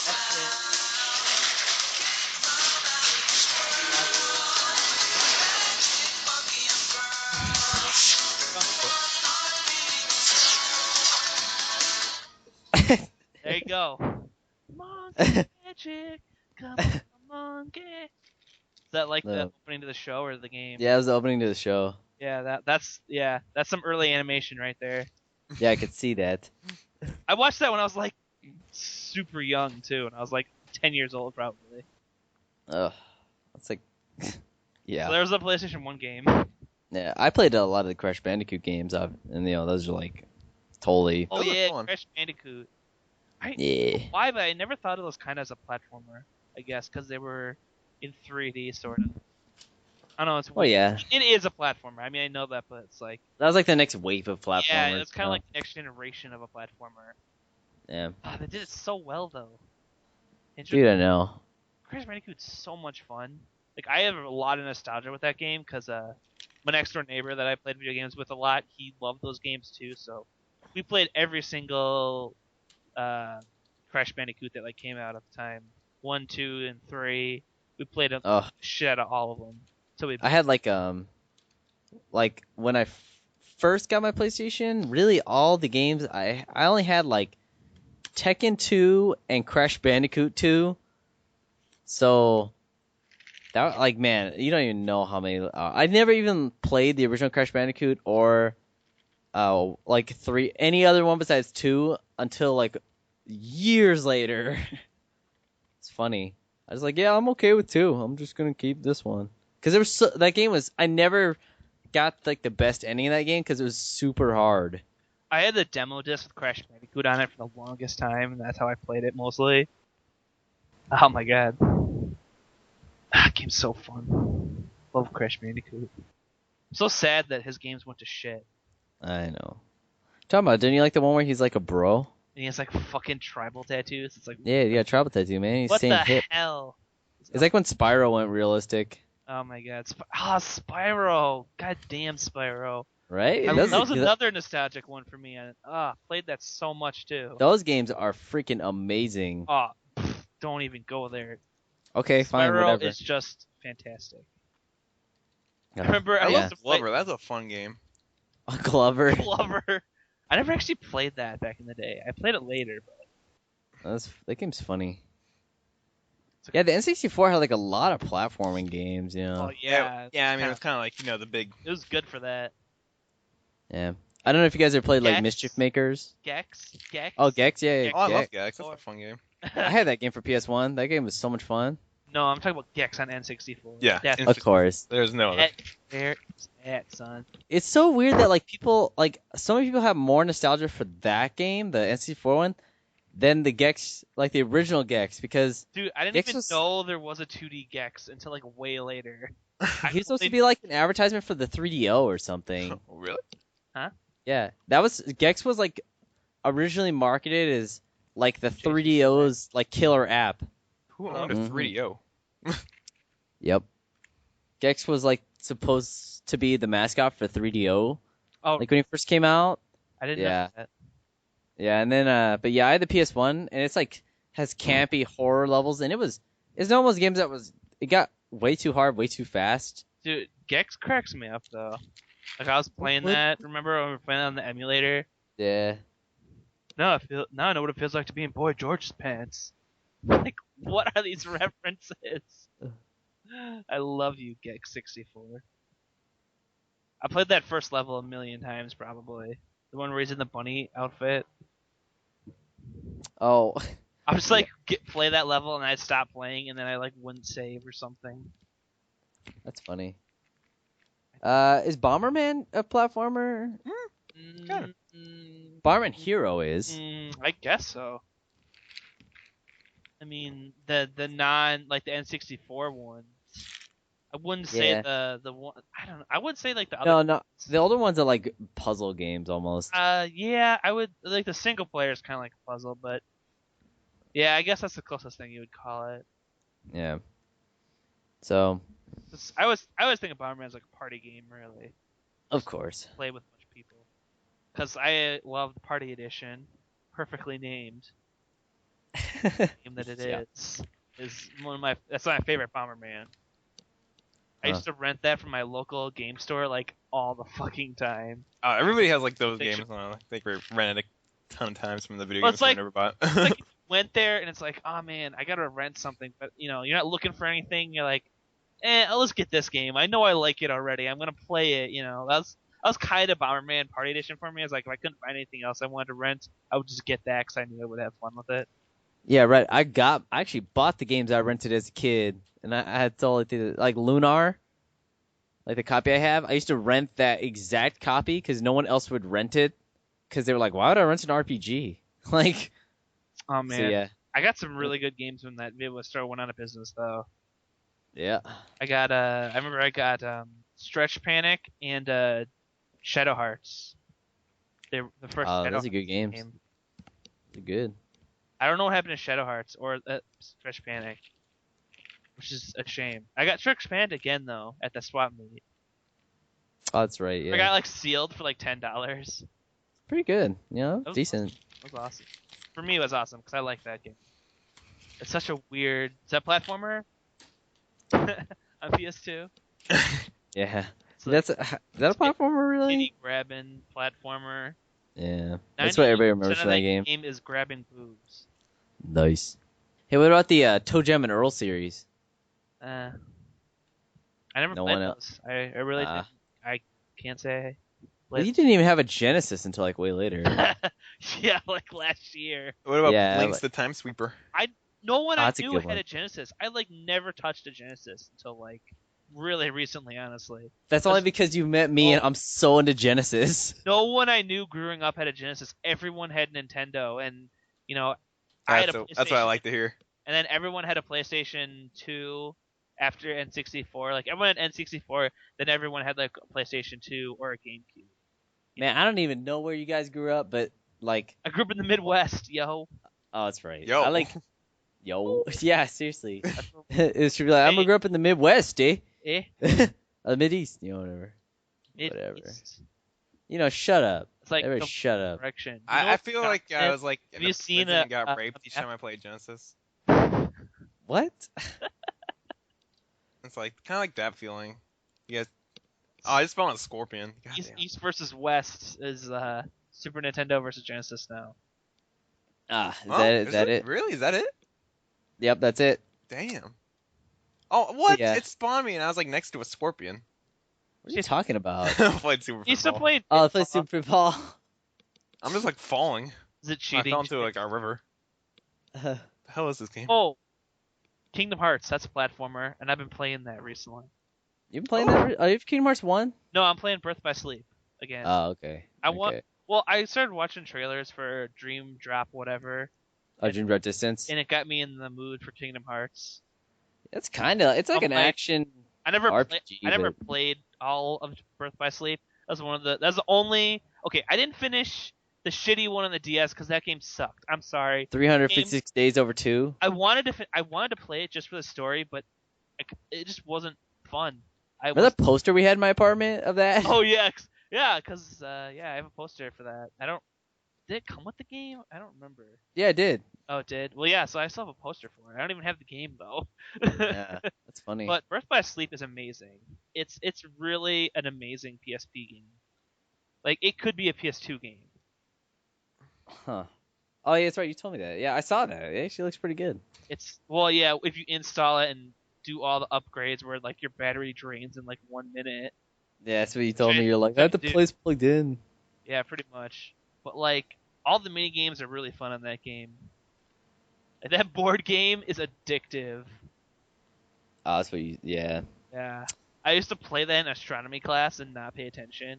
That's it. There you go. Monkey Magic, come on, monkey. Is that like the opening to the show or the game? Yeah, it was the opening to the show. Yeah, that's some early animation right there. Yeah, I could see that. I watched that when I was like super young too, and I was like 10 years old probably. Ugh, that's like, yeah. So there was a PlayStation 1 game. Yeah, I played a lot of the Crash Bandicoot games, and those are like totally. Oh yeah, Crash Bandicoot. Yeah. Why? But I never thought of those kind of as a platformer. I guess because they were in 3D sort of. I don't know. It's weird. Oh yeah. It is a platformer. I mean, I know that, but it's like. That was like the next wave of platformers. Yeah, it's kind of like the next generation of a platformer. Yeah. Oh, they did it so well though. Dude, I know. Crash Bandicoot's so much fun. Like I have a lot of nostalgia with that game because my next door neighbor that I played video games with a lot, he loved those games too. So we played every single Crash Bandicoot that like came out at the time. 1, 2, and 3. We played a shit out of all of them. So I had like when I first got my PlayStation, really all the games I only had like Tekken 2 and Crash Bandicoot 2. So that like man, you don't even know how many. I never even played the original Crash Bandicoot or like 3 any other one besides 2 until like years later. It's funny. I was like, yeah, I'm okay with 2. I'm just gonna keep this one because that game was. I never got like the best ending of that game because it was super hard. I had the demo disc with Crash Bandicoot on it for the longest time, and that's how I played it mostly. Oh my god. That game's so fun. Love Crash Bandicoot. I'm so sad that his games went to shit. I know. Talking about, didn't you like the one where he's like a bro? And he has like fucking tribal tattoos. It's like yeah, tribal tattoo, man. He's what same the hip. hell? It's like when Spyro went realistic. Oh my god. Spyro. God damn Spyro. Right? That was another nostalgic one for me. Played that so much too. Those games are freaking amazing. Oh, don't even go there. Okay, fine, Spyro whatever. is just fantastic. Yeah. I remember I used to play Glover. That's a fun game. Glover. Glover. I never actually played that back in the day. I played it later, but That game's funny. Yeah, the N64 had like a lot of platforming games, you know. oh yeah. Yeah, I mean, it's kind of like, the big... It was good for that. Yeah. I don't know if you guys ever played like Gex? Mischief Makers. Gex? Oh, Gex, yeah. Oh, I love Gex. Gex. That's a fun game. I had that game for PS1. That game was so much fun. No, I'm talking about Gex on N64. Yeah, That's Of course. There's no other. There is that, son. It's so weird that like people, like so many people have more nostalgia for that game, the N64 one, than the Gex, like the original Gex, because Dude, I didn't Gex even was- know there was a 2D Gex until like way later. he was supposed to be like an advertisement for the 3DO or something. Really? Yeah, Gex was like originally marketed as like the 3DO's like killer app. Who owned a Mhm. 3DO? Yep. Gex was like supposed to be the mascot for 3DO, Oh, like when he first came out. I didn't Yeah. know that. Yeah, and then but yeah, I had the PS1, and it's like has campy horror levels, and it's one of those games it got way too hard, way too fast. Dude, Gex cracks me up though. Like I was playing What? that. Remember when we were playing on the emulator? Yeah. Now I know what it feels like to be in Boy George's pants. Like, what are these references? I love you, Gex 64. I played that first level a million times, probably. The one where he's in the bunny outfit. Oh, I was like, play that level, and I'd stop playing, and then I like wouldn't save or something. that's funny. Is Bomberman a platformer? Kind of. Bomberman Hero is. I guess so. I mean, the non like the N64 ones. I wouldn't say Yeah. the one. I don't know. I would say like the other. No. The older ones are like puzzle games almost. Yeah, I would like the single player is kind of like a puzzle, but yeah, I guess that's the closest thing you would call it. Yeah. So, I always think of Bomberman as like a party game, really. of course. Play with a bunch of people. Because I love the party edition, perfectly named. Game that it Yeah. is that's my favorite Bomberman. I used to rent that from my local game store like all the fucking time. Everybody has like those Fiction. games. I think we rented a ton of times from the video Well, games it's like- I never bought. It's like you went there and it's like, oh man, I gotta rent something, but you're not looking for anything. You're like, let's get this game. I know I like it already. I'm gonna play it. That was kind of Bomberman Party Edition for me. I was like, if I couldn't find anything else I wanted to rent, I would just get that because I knew I would have fun with it. Yeah, right. I actually bought the games I rented as a kid, and I had to like Lunar, like the copy I have. I used to rent that exact copy because no one else would rent it because they were like, "Why would I rent an RPG?" Like, Oh so man, yeah, I got some really good games when that Vivo store went out of business though. yeah. I remember I got Stretch Panic and Shadow Hearts. They were the first. Oh, Shadow those are good Hearts games. game. They're good. I don't know what happened to Shadow Hearts or Stretch Panic, which is a shame. I got Stretch Panic again though at the swap meet. Oh, that's right. Yeah, I got like sealed for like $10. pretty good. You know, That was decent. It was awesome. For me, it was awesome because I like that game. It's such a weird. Is that platformer? On PS2. Yeah, It's like is that a platformer really? kitty grabbing platformer. Yeah, that's what everybody remembers 90% from of that game. Game is grabbing boobs. Nice. Hey, what about the Toe Jam and Earl series? I never No played one those. I really Ah. didn't. I can't say I Well, played. you didn't even have a Genesis until like way later. Yeah, like last year. What about Yeah, Blinks like- the Time Sweeper? No one I that's a knew good had one. a Genesis. I like never touched a Genesis until like really recently, honestly. That's only because you met me and Oh. I'm so into Genesis. No one I knew growing up had a Genesis. Everyone had Nintendo, and I had a PlayStation. That's what I like to hear. And then everyone had a PlayStation 2 after N64. Like everyone had N64, then everyone had like a PlayStation 2 or a GameCube. Man, I don't even know where you guys grew up, but like, I grew up in the Midwest, yo. oh, that's right. Yo. I like, yo, yeah, seriously. It should be like, I'm gonna grow up in the Midwest, eh? The Mideast, whatever. Whatever. Shut up. It's like Everybody the shut up. direction. I feel like I was like Have in you a seen prison and a got raped each time I played Genesis. What? It's like kind of like that feeling. You guys. Oh, I just found a scorpion. God damn. East versus West is Super Nintendo versus Genesis now. Ah, Oh, is that it? Really? Is that it? Yep, that's it. Damn. Oh, what? Yeah. It spawned me and I was like next to a scorpion. What are you talking about? I played Super You still Football. played? Oh, I play Super Ball. I'm just like falling. Is it I cheating? fell into like a river. The hell is this game? Oh, Kingdom Hearts. That's a platformer, and I've been playing that recently. You been playing that? Are you Kingdom Hearts 1? No, I'm playing Birth by Sleep again. Oh, okay. I want. Okay. Well, I started watching trailers for Dream Drop whatever, Oh, Dream Drop Distance. and it got me in the mood for Kingdom Hearts. It's it's like I'm an like- action. I never RPG, I never but- played all of Birth by Sleep. That's the only. Okay, I didn't finish the shitty one on the DS because that game sucked. I'm sorry. 356 days over 2. I wanted to play it just for the story, but it just wasn't fun. Remember that poster we had in my apartment of that? Oh yeah, Yeah, because I have a poster for that. Did it come with the game? I don't remember. Yeah, it did. Oh, it did? Well, yeah, so I still have a poster for it. I don't even have the game, though. Yeah, that's funny. But Birth by Sleep is amazing. It's really an amazing PSP game. Like, it could be a PS2 game. Huh. Oh, yeah, that's right. You told me that. Yeah, I saw that. It actually looks pretty good. Well, yeah, if you install it and do all the upgrades where, like, your battery drains in, like, 1 minute. Yeah, that's what you told Which me. You're like, I I have the do. place plugged in. Yeah, pretty much. But, like, all the mini games are really fun in that game. And that board game is addictive. Oh, that's what you. Yeah. Yeah. I used to play that in astronomy class and not pay attention.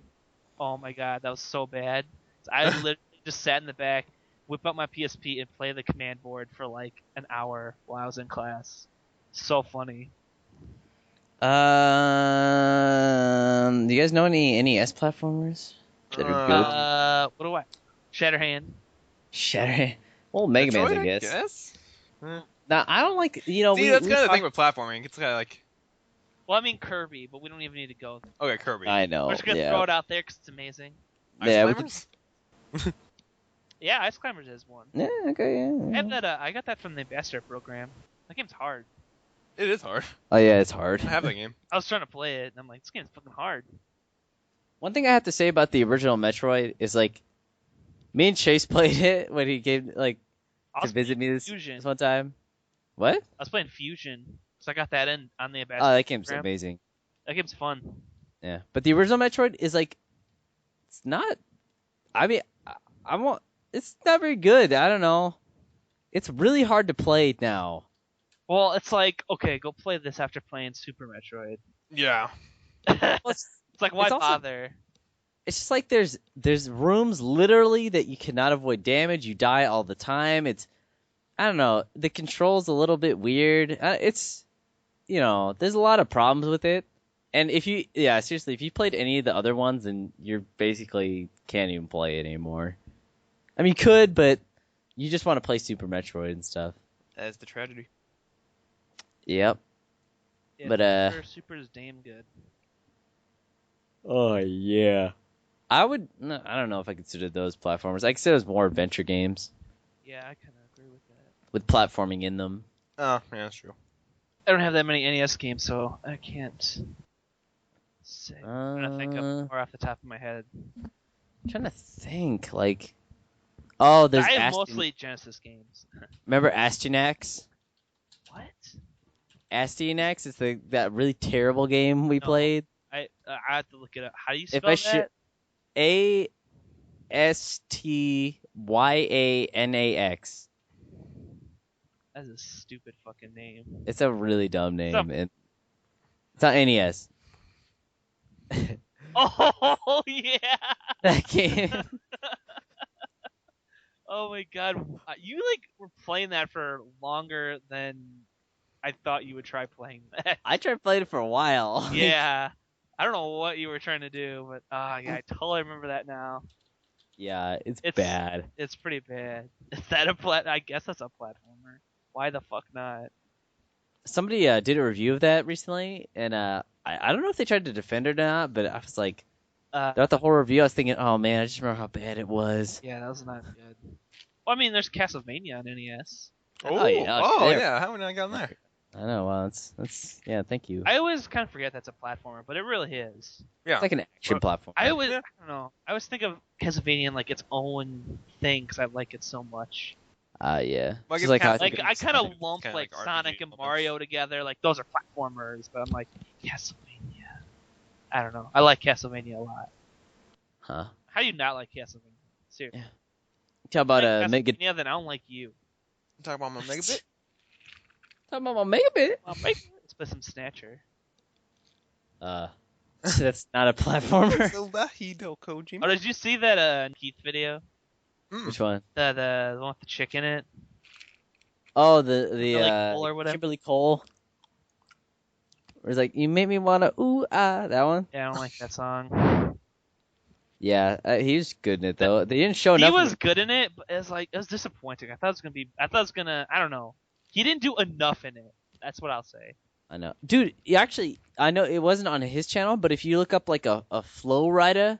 Oh my god, that was so bad. I literally just sat in the back, whip out my PSP, and play the command board for like an hour while I was in class. So funny. Do you guys know any NES platformers that are good? What do I? Shatterhand. Shatter. Well, Mega Man's, Metroid, I guess. guess. Eh. Now, I don't like. See, we that's we kind of the talk- thing with platforming. It's kind of like, Well, I mean Kirby, but we don't even need to go there. okay, Kirby. I know. We're just gonna yeah. throw it out there because it's amazing. Ice Yeah, we Climbers? Yeah, Ice Climbers is one. Yeah. Okay. I Yeah. have that. I got that from the Ambassador program. That game's hard. It is hard. Oh yeah, it's hard. I have that game. I was trying to play it, and I'm like, this game's fucking hard. One thing I have to say about the original Metroid is like, me and Chase played it when he came like I to was visit playing me this Fusion. one time. What? I was playing Fusion, so I got that in on the Oh, Ambassador that game's program. amazing. That game's fun. Yeah, but the original Metroid is like, it's not. I mean, I want. It's not very good. I don't know. It's really hard to play now. Well, it's like, okay, go play this after playing Super Metroid. Yeah. It's like, why it's also- bother? It's just like there's rooms literally that you cannot avoid damage. You die all the time. It's, I don't know. The control's a little bit weird. It's, there's a lot of problems with it. And seriously, if you played any of the other ones, then you're basically can't even play it anymore. I mean, you could, but you just want to play Super Metroid and stuff. That's the tragedy. Yep. Yeah, But, Super is damn good. Oh yeah. I don't know if I consider those platformers. I consider those more adventure games Yeah, I kind of agree with that. with platforming in them. Oh, yeah, that's true. I don't have that many NES games, so I can't say. I'm trying to think of more off the top of my head. I'm trying to think, like, oh, there's I have Aston. mostly Genesis games. Remember Astyanax? What? Astyanax is that really terrible game we No. played. I have to look it up. How do you If spell I that? should, Astyanax. That's a stupid fucking name. It's a really dumb name. Some- And it's not NES. Oh yeah! That game. Oh my god, you were playing that for longer than I thought you would try playing that. I tried playing it for a while. Yeah, I don't know what you were trying to do, but yeah, I totally remember that now. Yeah, it's It's- bad. It's pretty bad. Is that I guess that's a platformer. Why the fuck not? Somebody did a review of that recently, and I don't know if they tried to defend it or not, but I was like, throughout the whole review, I was thinking, oh man, I just remember how bad it was. Yeah, that was not good. Well, I mean, there's Castlevania on NES. Oh, yeah, Oh, there. yeah. How many I got in there? I know. Well, that's yeah. Thank you. I always kind of forget that's a platformer, but it really is. Yeah. It's like an action platform. I always, Yeah. I don't know. I always think of Castlevania in like its own thing because I like it so much. Yeah. Like, Just it's like how I kinda think Like of I kind of Sonic. lump kinda like like Sonic RPG and elements. Mario together. Like those are platformers, but I'm like Castlevania. I don't know. I like Castlevania a lot. Huh? How do you not like Castlevania? Seriously. Yeah. How about Like Mega? Castlevania, then I don't like you. Talk about my megabit. Talk about my Megabit. Let's play some Snatcher. That's not a platformer. Zelda Hideo Kojima. Oh, did you see that Keith video? Which one? The one with the chick in it. Oh, the Kimberly Cole or whatever. Kimberly Cole. Where it's like, you make me wanna ooh ah. That one. Yeah, I don't like that song. Yeah, he was good in it though. They didn't show He enough. was of good in it, but it was disappointing. I thought it was gonna. I don't know. He didn't do enough in it. That's what I'll say. I know, dude. Actually, I know it wasn't on his channel, but if you look up like a flow rider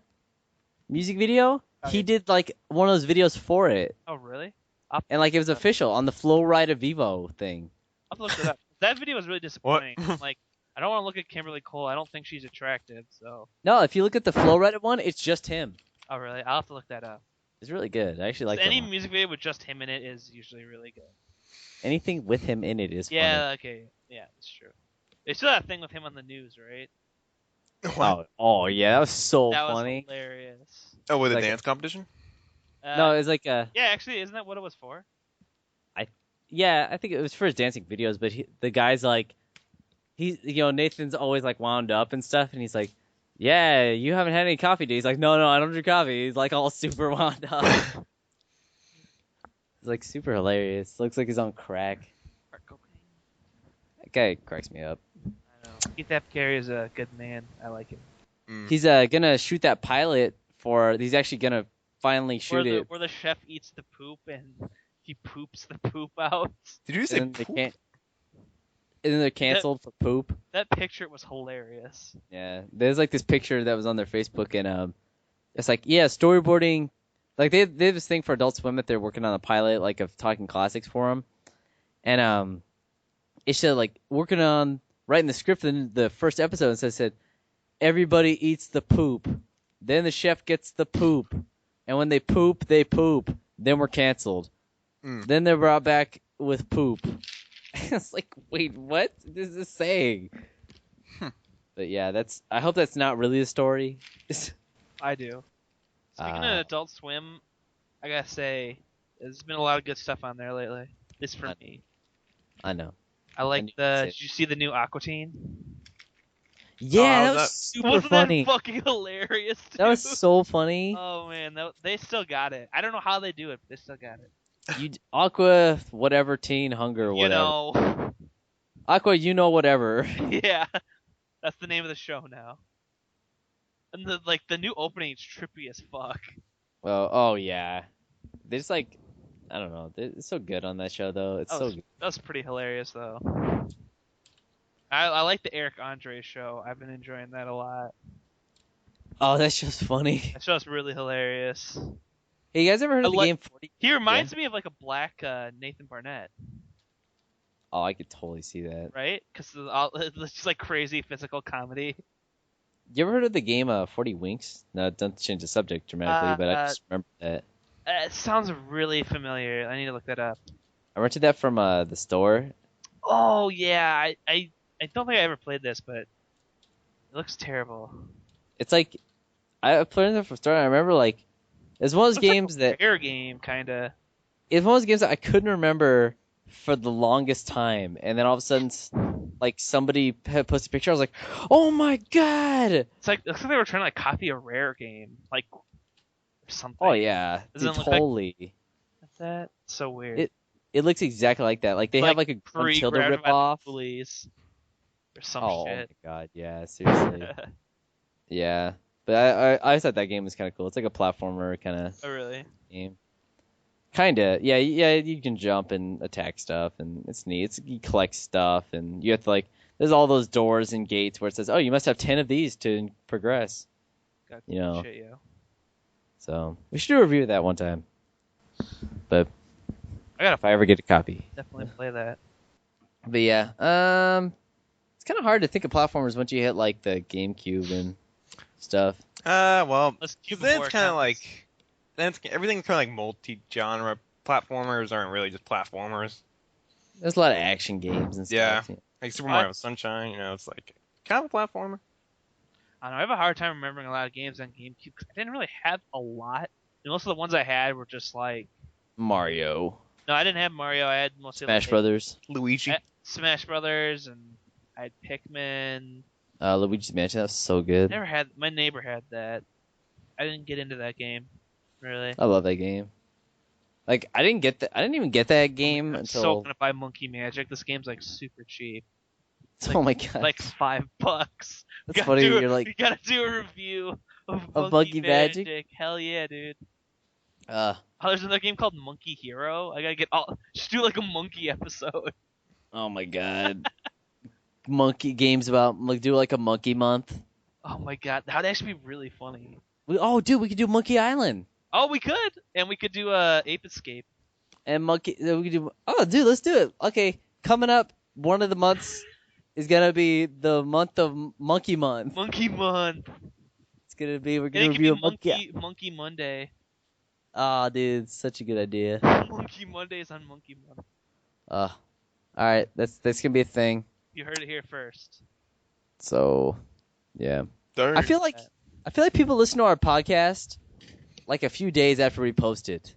music video. Oh, He yeah. did like one of those videos for it, Oh, really? I'll have to and like it was look official on the Flow Rida Vivo thing. I'll have to look that up. That video was really What? disappointing. Like, I don't want to look at Kimberly Cole. I don't think she's attractive. So, No, if you look at the Flow Rida one, it's just him. oh really? I'll have to look that up. It's really good. I actually like that Any one. music video with just him in it is usually really good. Anything with him in it is funny. Yeah. Okay. Yeah, that's true. They still that thing with him on the news, right? What? Oh yeah, that was so That was funny. hilarious. Oh, with a Like- dance competition? No, it was like Yeah, actually, isn't that what it was for? yeah, I think it was for his dancing videos, but the guy's like, Nathan's always like wound up and stuff, and he's like, yeah, you haven't had any coffee, dude. He's like, no, I don't drink coffee. He's like all super wound up. It's like super hilarious. Looks like he's on crack. Or cocaine? That guy cracks me up. I know. Keith F. Carey is a good man. I like him. Mm. He's gonna shoot that pilot he's actually gonna finally shoot it. Where the chef eats the poop and he poops the poop out. Did you say And then they poop? can't. And then they're canceled for poop. That picture was hilarious. Yeah, there's like this picture that was on their Facebook, and it's like, yeah, storyboarding. Like they have this thing for Adult Swim that they're working on a pilot, like of Talking Classics for them, and it said like working on writing the script in the first episode, and said everybody eats the poop, then the chef gets the poop, and when they poop, then we're canceled. Mm. Then they're brought back with poop. It's like, wait, what is this saying? But yeah, I hope that's not really the story. I do. Speaking of Adult Swim, I gotta say, there's been a lot of good stuff on there lately. This for me. I know. I like knew you'd say it. Did you see the new Aqua Teen? Yeah, Oh, that was that- super Wasn't funny. that fucking hilarious? Dude? That was so funny. Oh man, they still got it. I don't know how they do it, but they still got it. Aqua, whatever, teen, hunger, You whatever. know, Aqua, whatever. yeah, that's the name of the show now. And the new opening is trippy as fuck. Well, oh yeah. They just like, I don't know. It's so good on that show though. It's so good. That was pretty hilarious though. I like the Eric Andre show. I've been enjoying that a lot. Oh, that's just funny. That show's really hilarious. Hey, you guys ever heard of the like- game 40? He reminds me of like a black Nathan Barnett, Oh, I could totally see that. right? Because it's just like crazy physical comedy. You ever heard of the game 40 Winks? No, don't change the subject dramatically, but I just remember that. It sounds really familiar. I need to look that up. I rented that from the store. Oh yeah, I don't think I ever played this, but it looks terrible. It's like, I played it from the store, and I remember like, it's one of those Looks like games a that rare game kind of. it's one of those games that I couldn't remember for the longest time, and then all of a sudden, like somebody had posted a picture. I was like, "Oh my god!" It's like looks like they were trying to like copy a rare game, like or something. Oh yeah, Doesn't dude, it look like- totally. What's that? So weird. It looks exactly like that. Like they have like a Gruntilda Pre-grabbed by the ripoff. Bullies or some Oh shit. my god, yeah, seriously, yeah. But I thought that game was kind of cool. It's like a platformer kind of Oh really? game. Kinda, yeah. You can jump and attack stuff, and it's neat. You collect stuff, and you have to like. There's all those doors and gates where it says, "Oh, you must have 10 of these to progress." Got You know. shit, yo. So we should do a review of that one time. But I gotta if I ever get a copy. definitely play that. But yeah, it's kind of hard to think of platformers once you hit like the GameCube and stuff. Well, Let's because keep then more it's kind of comments. like, everything's kind of like multi-genre. Platformers aren't really just platformers. There's a lot of action games and Yeah. stuff. Like Super What? Mario Sunshine, it's like kind of a platformer. I don't know. I have a hard time remembering a lot of games on GameCube 'cause I didn't really have a lot. And most of the ones I had were just like, Mario, no, I didn't have Mario. I had mostly Smash like, Brothers, Luigi. Smash Brothers, and I had Pikmin. Luigi's Mansion. That was so good. Never had. My neighbor had that. I didn't get into that game, really. I love that game. Like I didn't even get that game I'm until. so gonna buy Monkey Magic. This game's like super cheap, oh my god, like $5. that's Gotta funny. do- You're like, you gotta do a review of Of Monkey Monkey Magic? Magic. Hell yeah, dude. uh, Oh, there's another game called Monkey Hero. I gotta get all. Just do like a monkey episode. oh my god, monkey games about like do like a monkey month. Oh my god, that'd actually be really funny. Dude, we could do Monkey Island Oh, we could, and we could do Ape Escape. and Monkey. We could do. Oh, dude, let's do it. Okay, coming up, one of the months is gonna be the month of Monkey Month. Monkey Month. It's gonna be. We're And gonna it could be review a Monkey. Monkey Monday. Ah, dude, such a good idea. Monkey Mondays on Monkey Month. All right, that's gonna be a thing. You heard it here first. So, yeah, Darn. I feel like people listen to our podcast like a few days after we post it.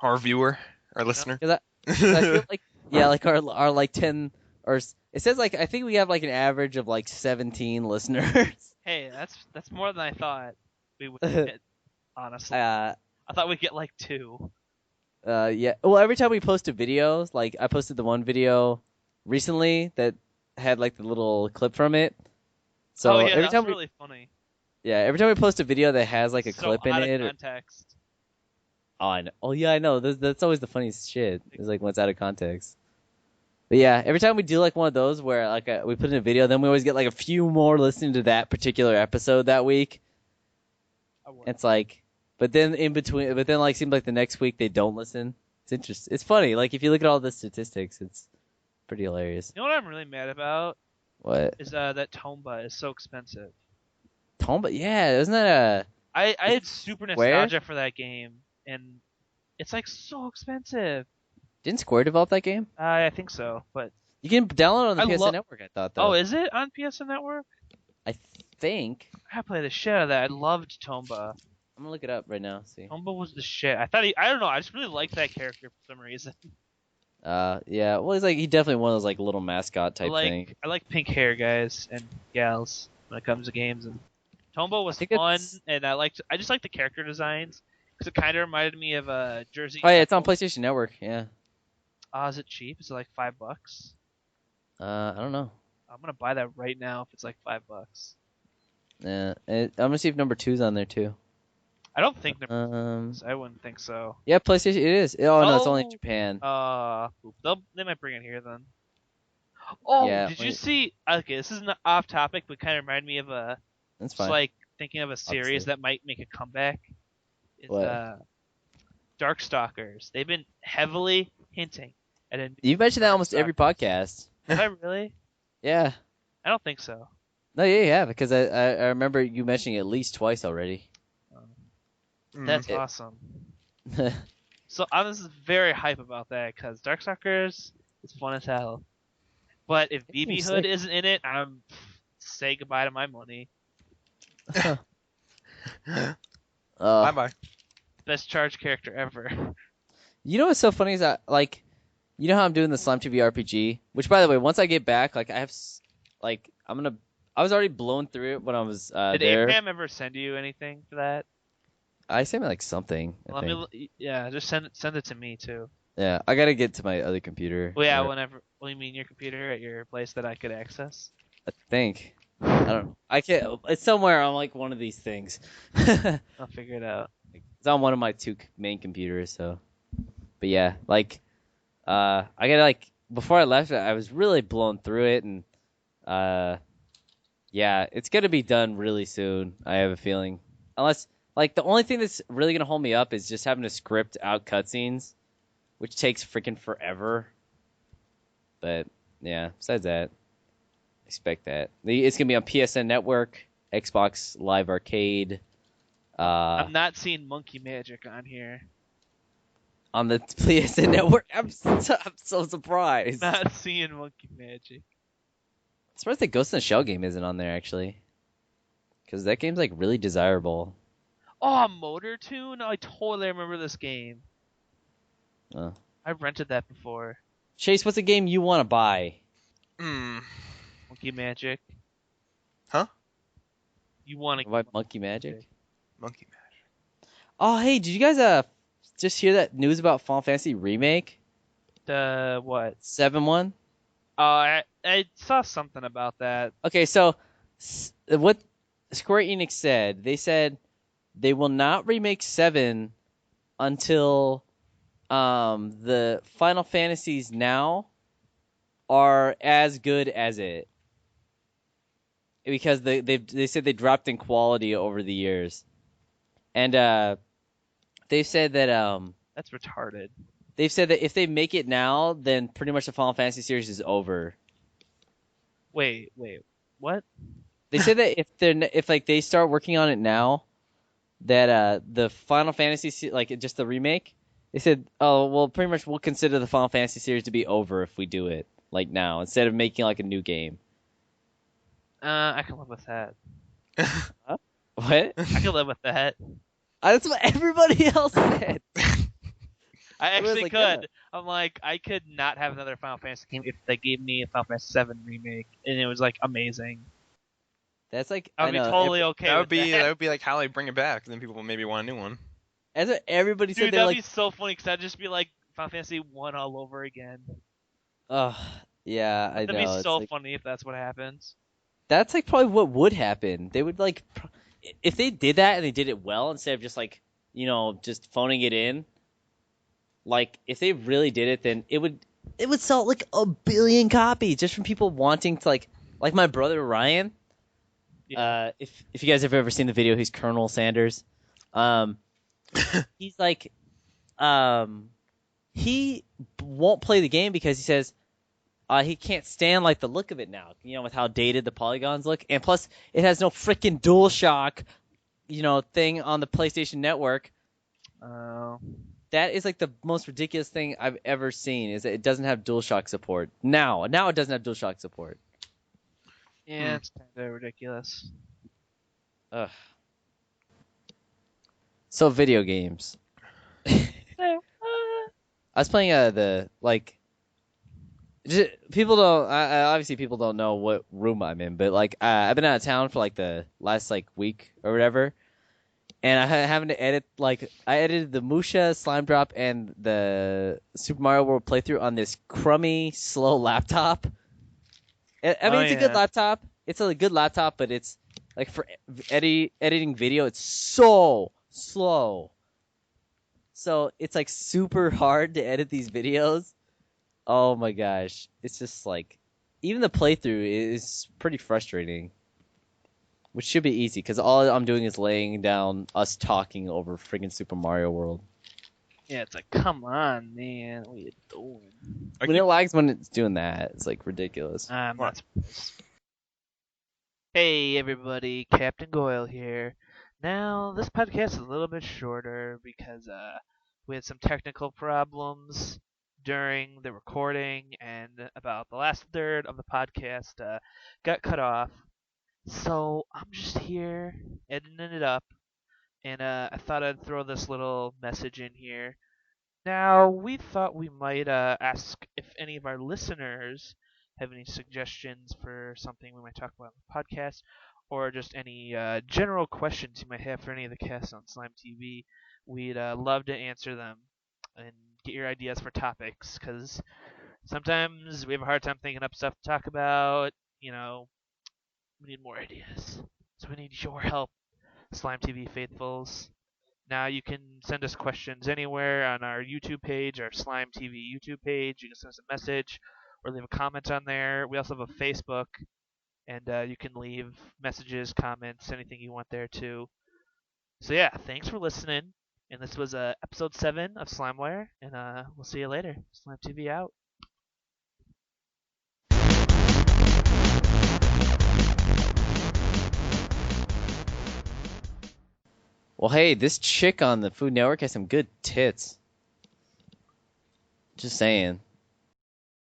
Our viewer, our listener. 'Cause I feel like like our like 10 or it says like I think we have like an average of like 17 listeners. Hey, that's more than I thought we would get. Honestly, I thought we'd get like 2. Yeah. Well, every time we post a video, like I posted the one video recently that had like the little clip from it. So oh yeah, every that's time really funny. every time we post a video that has like a So clip in out of it. context. Oh, I know. Oh yeah, I know. That's always the funniest shit. It's like when it's out of context. But yeah, every time we do like one of those where like we put in a video, then we always get like a few more listening to that particular episode that week. It's like, but then like seems like the next week they don't listen. It's interesting. It's funny. Like if you look at all the statistics, it's pretty hilarious. You know what I'm really mad about What? is that Tomba is so expensive. Tomba? Yeah, isn't that I had super Square? nostalgia for that game, and it's like so expensive. didn't Square develop that game? I think so, but You can download it on the I PSN lo- Network. I thought though. oh, is it on PSN Network? I think I play the shit out of that. I loved Tomba. I'm gonna look it up right now. See. Tomba was the shit. I thought I don't know. I just really liked that character for some reason. Yeah. Well, he's definitely one of those like little mascot type thing. I like pink hair guys and gals when it comes to games, and Tomba was think fun, it's- and I just liked the character designs because it kind of reminded me of Jersey. Oh yeah, it's on PlayStation Network. Yeah. Is it cheap? Is it like $5? I don't know. I'm gonna buy that right now if it's like $5. Yeah. I'm gonna see if number 2's on there too. I don't think I wouldn't think so. Yeah, PlayStation. It is. Oh no, it's only in Oh. Japan. They might bring it here then. Oh, Yeah, did you wait. see? Okay, this isn't off topic, but kind of reminded me of That's just fine. like thinking of a series Obviously. that might make a comeback. Is What? Darkstalkers. They've been heavily hinting at a new You've mentioned that almost every podcast. Have I really? Yeah. I don't think so. No, yeah, you have because I remember you mentioning it at least twice already. That's It- awesome. So I was very hype about that because Darkstalkers is fun as hell. But if BB seems Hood sick. isn't in it, say goodbye to my money. Bye bye. Best charge character ever. You know what's so funny is that you know how I'm doing the Slime TV RPG, which by the way, once I get back, like I have I was already blown through it when I was Did there. Abraham ever send you anything for that? I sent me like something. I Let think. me, yeah, just send it to me too. Yeah, I gotta get to my other computer. Well, yeah, or- whenever. Well, you mean your computer at your place that I could access? I think. I don't know. I can't. It's somewhere on like one of these things. It's I'll figure it out. on one of my two main computers. So, but yeah, like, I gotta like before I left, I was really blown through it, and yeah, it's gonna be done really soon. I have a feeling, unless like the only thing that's really gonna hold me up is just having to script out cutscenes, which takes freaking forever. But yeah, besides that. Expect that. It's gonna be on PSN Network, Xbox Live Arcade, I'm not seeing Monkey Magic on here. on the PSN Network. I'm so surprised. Not seeing Monkey Magic. I'm surprised the Ghost in the Shell game isn't on there actually, because that game's like really desirable. Oh, Motor Tune? I totally remember this game. Oh. I rented that before. Chase, what's a game you want to buy? Monkey Magic. Huh? You want to Buy Monkey Magic? Monkey Magic. Oh, hey, did you guys just hear that news about Final Fantasy Remake the what? 7-1? I saw something about that. Okay, so what Square Enix said, they said they will not remake 7 until the Final Fantasies now are as good as it. Because they said they dropped in quality over the years. and they've said that That's retarded. if they make it now, then pretty much the Final Fantasy series is over. Wait, what? They said that if like they start working on it now, that the Final Fantasy like just the remake, they said, oh well, pretty much we'll consider the Final Fantasy series to be over if we do it like now instead of making like a new game. I can live with that. Huh? What? I can live with that. That's what everybody else said. I Everyone's actually like, could. yeah. I'm like, I could not have another Final Fantasy game if they gave me a Final Fantasy VII remake and it was like amazing. That's like I I would be know totally okay That with would be that. that would be like how they bring it back. Then people will maybe want a new one. that's what everybody said. Dude, They're that'd like, be so funny because that'd just be like Final Fantasy 1 all over again. oh yeah, I That'd be know. It's so like funny if that's what happens. that's like probably what would happen. They would like if they did that and they did it well instead of just like just phoning it in. Like if they really did it, then it would sell like a billion copies just from people wanting to like my brother Ryan. Yeah. If you guys have ever seen the video, he's Colonel Sanders. Um, he's like, he won't play the game because he says he can't stand like the look of it now. With how dated the polygons look, and plus it has no freaking DualShock, thing on the PlayStation Network. Uh, That is like the most ridiculous thing I've ever seen. Is that it doesn't have DualShock support now? Now it doesn't have DualShock support. yeah, it's kind of ridiculous. Ugh. So video games. I was playing people don't obviously people don't know what room I'm in, but like I've been out of town for like the last like week or whatever, and I having to edit I edited the Musha Slime Drop and the Super Mario World playthrough on this crummy slow laptop. I mean, it's a good laptop. It's a good laptop, but it's like for editing video, it's so slow. So it's like super hard to edit these videos. Oh my gosh. It's just like even the playthrough is pretty frustrating. Which should be easy because all I'm doing is laying down us talking over friggin' Super Mario World. Yeah, it's like, come on, man. What are you doing? When it lags when it's doing that, it's like ridiculous. I'm not surprised. Hey everybody, Captain Goyle here. Now, this podcast is a little bit shorter because we had some technical problems during the recording, and about the last third of the podcast got cut off. So I'm just here editing it up, and I thought I'd throw this little message in here. Now, we thought we might ask if any of our listeners have any suggestions for something we might talk about on the podcast, or just any general questions you might have for any of the casts on Slime TV. We'd love to answer them and get your ideas for topics, because sometimes we have a hard time thinking up stuff to talk about. We need more ideas. So we need your help, Slime TV faithfuls. Now you can send us questions anywhere on our YouTube page, our Slime TV YouTube page. You can send us a message or leave a comment on there. We also have a Facebook, and you can leave messages, comments, anything you want there too. So yeah, thanks for listening. And this was episode 7 of SlimeWire, and we'll see you later. Slime TV out. Well, hey, this chick on the Food Network has some good tits. Just saying.